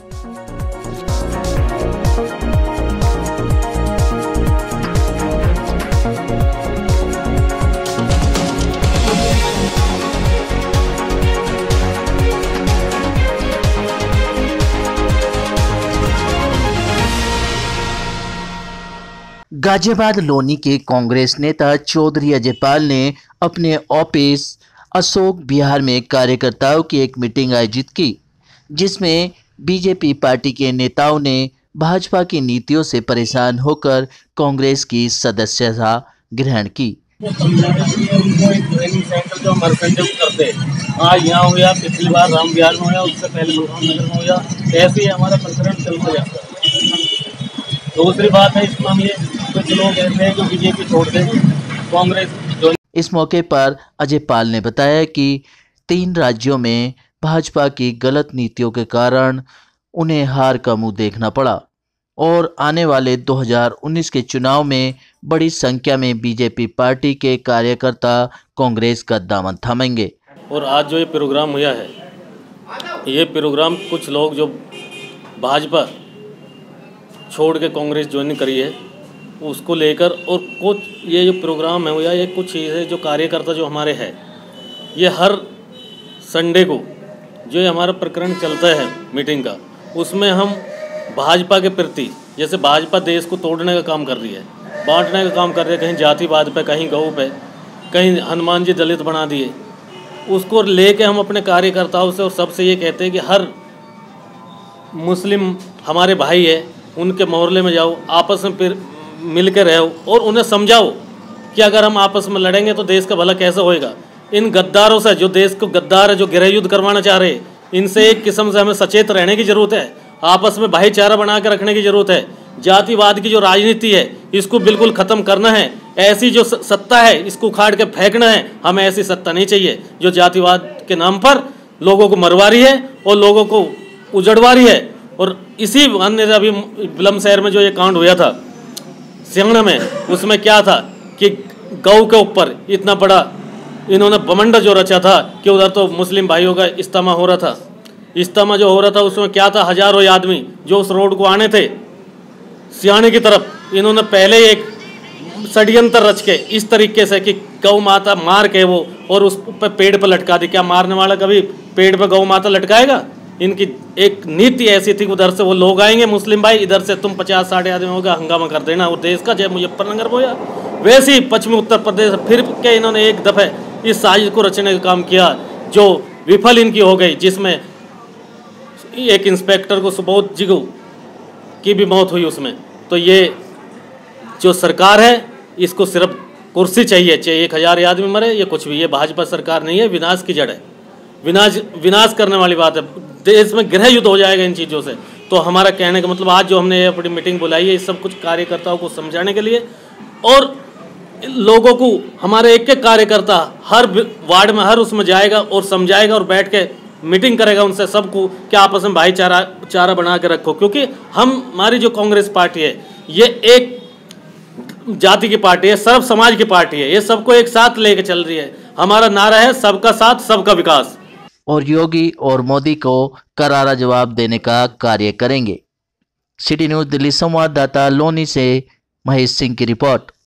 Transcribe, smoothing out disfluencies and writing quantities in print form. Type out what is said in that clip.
गाजियाबाद लोनी के कांग्रेस नेता चौधरी अजयपाल ने अपने ऑफिस अशोक विहार में कार्यकर्ताओं की एक मीटिंग आयोजित की, जिसमें बीजेपी पार्टी के नेताओं ने भाजपा की नीतियों से परेशान होकर कांग्रेस की सदस्यता ग्रहण की। आज यहाँ हुआ, पिछली बार राम विहार में हुआ, उससे पहले नगर में हुआ, ऐसे ही हमारा प्रकरण चलता जाता है। दूसरी बात है, इस मामले कुछ लोग ऐसे हैं जो बीजेपी छोड़ देंगे, कांग्रेस जो। इस मौके पर अजयपाल ने बताया कि 3 राज्यों में भाजपा की गलत नीतियों के कारण उन्हें हार का मुंह देखना पड़ा और आने वाले 2019 के चुनाव में बड़ी संख्या में बीजेपी पार्टी के कार्यकर्ता कांग्रेस का दामन थामेंगे। और आज जो ये प्रोग्राम हुआ है, ये प्रोग्राम कुछ लोग जो भाजपा छोड़ के कांग्रेस ज्वाइन करी है उसको लेकर, और कुछ ये जो प्रोग्राम है या ये कुछ चीज़ें जो कार्यकर्ता जो हमारे हैं, ये हर संडे को जो ये हमारा प्रकरण चलता है मीटिंग का, उसमें हम भाजपा के प्रति, जैसे भाजपा देश को तोड़ने का काम कर रही है, बांटने का काम कर रही है, कहीं जातिवाद पे, कहीं गौ पे, कहीं हनुमान जी दलित बना दिए, उसको लेके हम अपने कार्यकर्ताओं से और सबसे ये कहते हैं कि हर मुस्लिम हमारे भाई है, उनके मोहल्ले में जाओ, आपस में फिर मिल के रहो और उन्हें समझाओ कि अगर हम आपस में लड़ेंगे तो देश का भला कैसे होएगा। इन गद्दारों से, जो देश को गद्दार है, जो गृह युद्ध करवाना चाह रहे हैं, इनसे एक किस्म से हमें सचेत रहने की ज़रूरत है। आपस में भाईचारा बना के रखने की ज़रूरत है। जातिवाद की जो राजनीति है इसको बिल्कुल ख़त्म करना है। ऐसी जो सत्ता है इसको उखाड़ के फेंकना है। हमें ऐसी सत्ता नहीं चाहिए जो जातिवाद के नाम पर लोगों को मरवा रही है और लोगों को उजड़वा रही है। और इसी अन्य अभी बुलंदशहर में जो ये कांड हुआ था सिंगड़ा में, उसमें क्या था कि गौ के ऊपर इतना बड़ा इन्होंने बमंडा जो रचा था कि उधर तो मुस्लिम भाइयों का इज्तिमा हो रहा था। इज्तिमा जो हो रहा था उसमें क्या था, हजारों आदमी जो उस रोड को आने थे सियाने की तरफ, इन्होंने पहले एक षड्यंत्र रच के इस तरीके से कि गौ माता मार के वो और उस पर पेड़ पर लटका दी। क्या मारने वाला कभी पेड़ पर गौ माता लटकाएगा? इनकी एक नीति ऐसी थी, उधर से वो लोग आएंगे मुस्लिम भाई, इधर से तुम 50-60 आदमी होगा, हंगामा कर देना और देश का जय मुजफ्फरनगर होया। वैसे ही पश्चिमी उत्तर प्रदेश फिर के इन्होंने एक दफ़े इस साजिश को रचने का काम किया जो विफल इनकी हो गई, जिसमें एक इंस्पेक्टर को सुबोध जिगू की भी मौत हुई उसमें। तो ये जो सरकार है इसको सिर्फ कुर्सी चाहिए, चाहे 1000 आदमी मरे, ये कुछ भी, ये भाजपा सरकार नहीं है, विनाश की जड़ है, विनाश करने वाली बात है। देश में गृह युद्ध हो जाएगा इन चीज़ों से। तो हमारा कहने का मतलब आज जो हमने अपनी मीटिंग बुलाई है, इस सब कुछ कार्यकर्ताओं को समझाने के लिए और लोगों को, हमारे एक एक कार्यकर्ता हर वार्ड में हर उसमें जाएगा और समझाएगा और बैठ के मीटिंग करेगा उनसे सबको कि आपस में भाईचारा बना के रखो। क्योंकि हमारी जो कांग्रेस पार्टी है ये एक जाति की पार्टी है, सर्व समाज की पार्टी है, ये सबको एक साथ लेके चल रही है। हमारा नारा है सबका साथ सबका विकास। और योगी और मोदी को करारा जवाब देने का कार्य करेंगे। सिटी न्यूज़ दिल्ली संवाददाता लोनी से महेश सिंह की रिपोर्ट।